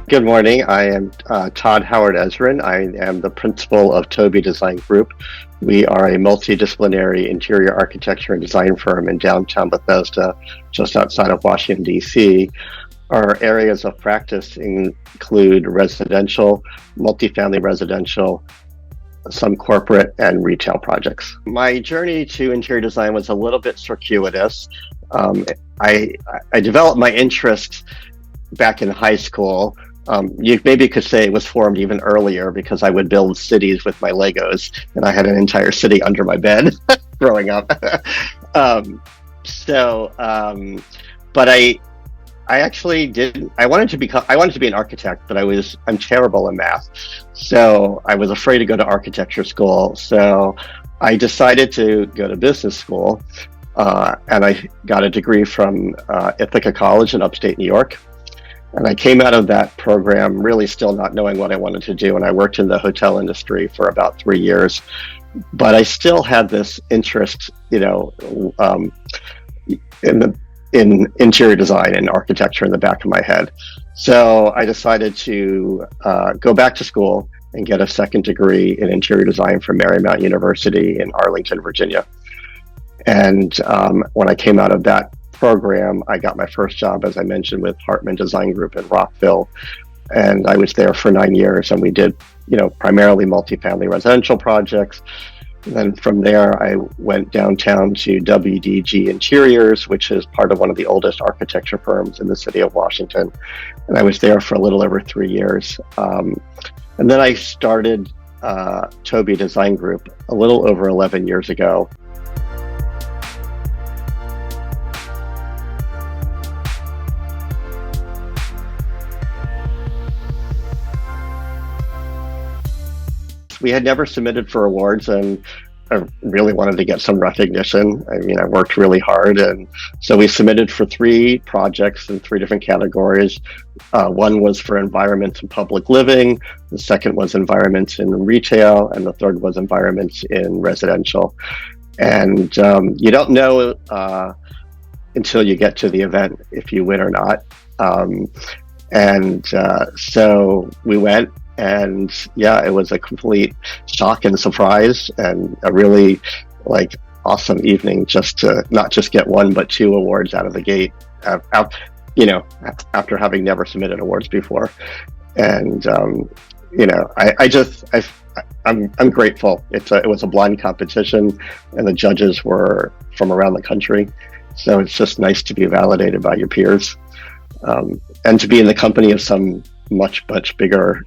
Good morning. I am Todd Howard Ezrin. I am the principal of TOBE DesignGroup. We are a multidisciplinary interior architecture and design firm in downtown Bethesda, just outside of Washington, D.C. Our areas of practice include residential, multifamily residential, some corporate and retail projects. My journey to interior design was a little bit circuitous. I developed my interest back in high school. You maybe could say it was formed even earlier because I would build cities with my Legos, and I had an entire city under my bed growing up. But I actually didn't. I wanted to be an architect, but I'm terrible in math, so I was afraid to go to architecture school. So I decided to go to business school, and I got a degree from Ithaca College in upstate New York. And I came out of that program really still not knowing what I wanted to do. And I worked in the hotel industry for about 3 years, but I still had this interest, in interior design and architecture in the back of my head. So I decided to go back to school and get a second degree in interior design from Marymount University in Arlington, Virginia. And when I came out of that program, I got my first job, as I mentioned, with Hartman Design Group in Rockville, and I was there for 9 years, and we did, primarily multifamily residential projects. And then from there, I went downtown to WDG Interiors, which is part of one of the oldest architecture firms in the city of Washington, and I was there for a little over 3 years. And then I started TOBE DesignGroup a little over 11 years ago. We had never submitted for awards, and I really wanted to get some recognition. I mean, I worked really hard, and so we submitted for 3 projects in 3 different categories. One was for environments in public living, the second was environments in retail, and the third was environments in residential. And you don't know until you get to the event if you win or not. So we went. And yeah, it was a complete shock and surprise, and a really awesome evening just to not just get 1 but 2 awards out of the gate, after having never submitted awards before. And I'm grateful. It was a blind competition, and the judges were from around the country, so it's just nice to be validated by your peers, and to be in the company of some much bigger,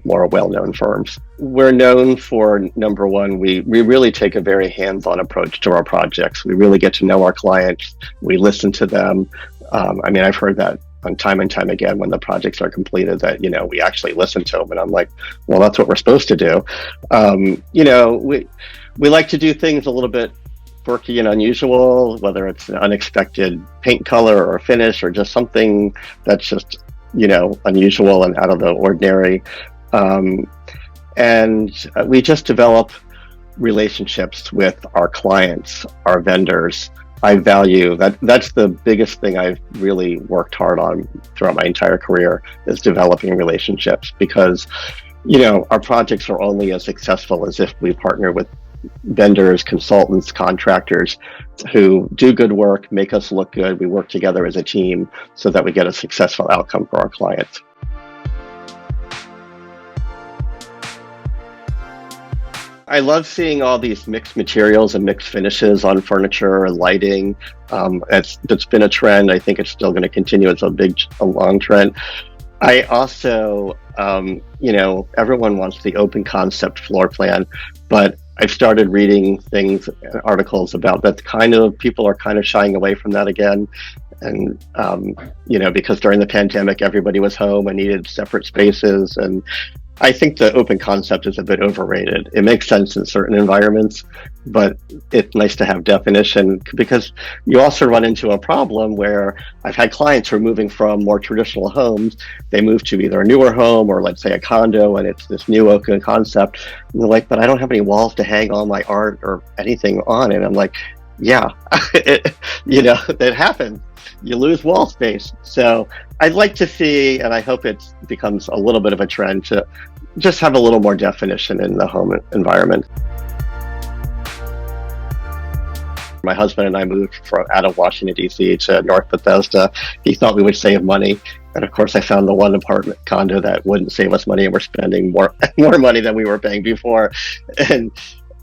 more well-known firms. We're known for, number one, we really take a very hands-on approach to our projects. We really get to know our clients. We listen to them. I've heard that on time and time again when the projects are completed that, we actually listen to them. And I'm like, well, that's what we're supposed to do. We like to do things a little bit quirky and unusual, whether it's an unexpected paint color or finish or just something that's just unusual and out of the ordinary. And we just develop relationships with our clients, our vendors. I value that. That's the biggest thing I've really worked hard on throughout my entire career, is developing relationships, because, our projects are only as successful as if we partner with vendors, consultants, contractors who do good work, make us look good. We work together as a team so that we get a successful outcome for our clients. I love seeing all these mixed materials and mixed finishes on furniture and lighting. It's been a trend. I think it's still going to continue. It's a long trend. I also, everyone wants the open concept floor plan, but I've started reading articles about that people are kind of shying away from that again. And, because during the pandemic, everybody was home and needed separate spaces. And I think the open concept is a bit overrated. It makes sense in certain environments, but it's nice to have definition, because you also run into a problem where I've had clients who are moving from more traditional homes. They move to either a newer home or, let's say, a condo, and it's this new open concept. And they're like, but I don't have any walls to hang all my art or anything on. And I'm like, yeah, that happens. You lose wall space. So I'd like to see, and I hope it becomes a little bit of a trend to just have a little more definition in the home environment. My husband and I moved out of Washington, D.C. to North Bethesda. He thought we would save money. And of course, I found the one apartment condo that wouldn't save us money, and we're spending more money than we were paying before. And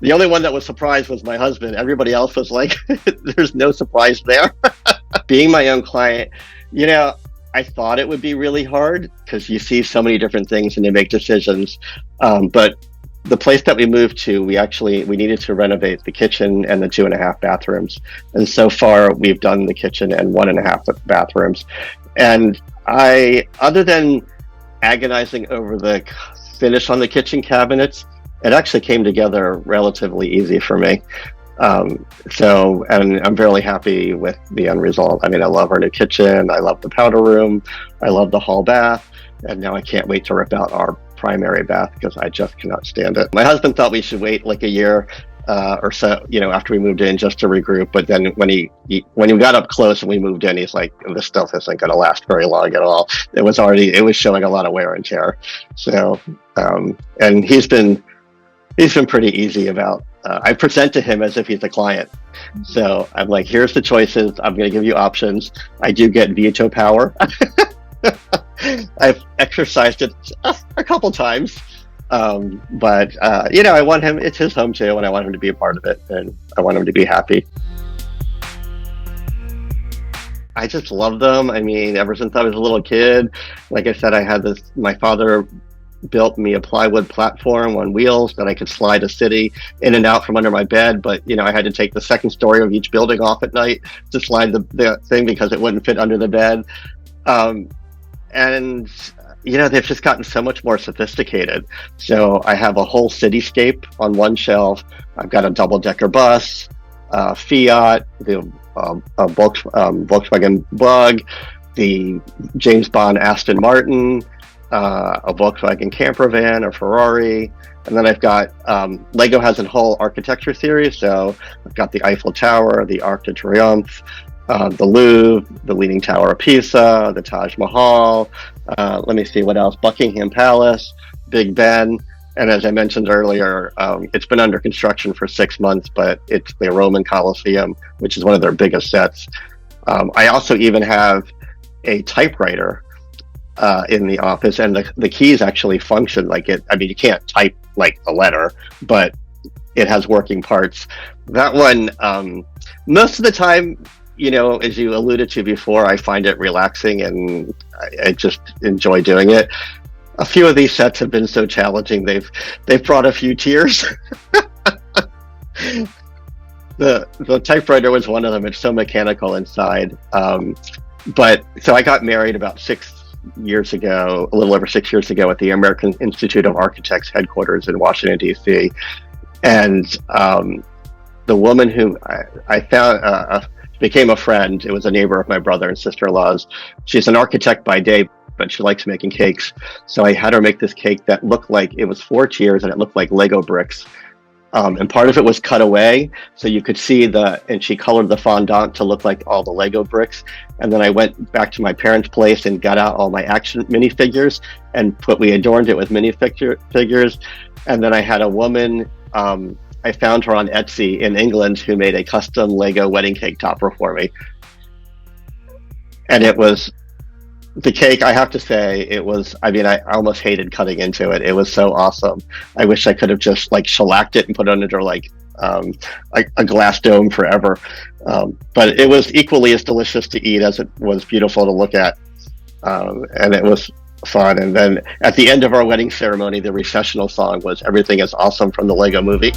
the only one that was surprised was my husband. Everybody else was like, there's no surprise there. Being my own client, I thought it would be really hard because you see so many different things and you make decisions. But the place that we moved to, we needed to renovate the kitchen and the 2.5 bathrooms. And so far we've done the kitchen and 1.5 bathrooms. And other than agonizing over the finish on the kitchen cabinets, it actually came together relatively easy for me. And I'm really happy with the end result. I mean, I love our new kitchen. I love the powder room. I love the hall bath. And now I can't wait to rip out our primary bath because I just cannot stand it. My husband thought we should wait like a year or so, after we moved in just to regroup. But then when we got up close and we moved in, he's like, this stuff isn't going to last very long at all. It was showing a lot of wear and tear. So, and he's been pretty easy about, I present to him as if he's a client. So I'm like, here's the choices. I'm going to give you options. I do get veto power. I've exercised it a couple times. But I want him, it's his home too, and I want him to be a part of it, and I want him to be happy. I just love them. I mean, ever since I was a little kid, like I said, my father built me a plywood platform on wheels that I could slide a city in and out from under my bed. But, I had to take the second story of each building off at night to slide the thing because it wouldn't fit under the bed. And they've just gotten so much more sophisticated. So I have a whole cityscape on one shelf. I've got a double-decker bus, Fiat, the Volkswagen Bug, the James Bond Aston Martin, a Volkswagen camper van, a Ferrari, and then I've got Lego has a whole architecture series. So I've got the Eiffel Tower, the Arc de Triomphe, the Louvre, the Leaning Tower of Pisa, the Taj Mahal. Let me see what else. Buckingham Palace, Big Ben, and as I mentioned earlier, it's been under construction for 6 months, but it's the Roman Colosseum, which is one of their biggest sets. I also even have a typewriter in the office, and the keys actually function like it. I mean, you can't type like a letter, but it has working parts. That one, most of the time, as you alluded to before, I find it relaxing and I just enjoy doing it. A few of these sets have been so challenging, they've brought a few tears. The typewriter was one of them. It's so mechanical inside. But so I got married about 6 years ago, a little over 6 years ago, at the American Institute of Architects headquarters in Washington, D.C. And the woman who I found became a friend. It was a neighbor of my brother and sister-in-law's. She's an architect by day, but she likes making cakes. So I had her make this cake that looked like it was 4 tiers and it looked like Lego bricks. And part of it was cut away, so you could see and she colored the fondant to look like all the Lego bricks. And then I went back to my parents' place and got out all my action minifigures and we adorned it with minifigures. And then I had a woman, I found her on Etsy in England, who made a custom Lego wedding cake topper for me. And it was the cake, I have to say, I almost hated cutting into it. It was so awesome. I wish I could have just shellacked it and put it under like a glass dome forever. But it was equally as delicious to eat as it was beautiful to look at. And it was fun. And then at the end of our wedding ceremony, the recessional song was "Everything is Awesome" from the Lego movie.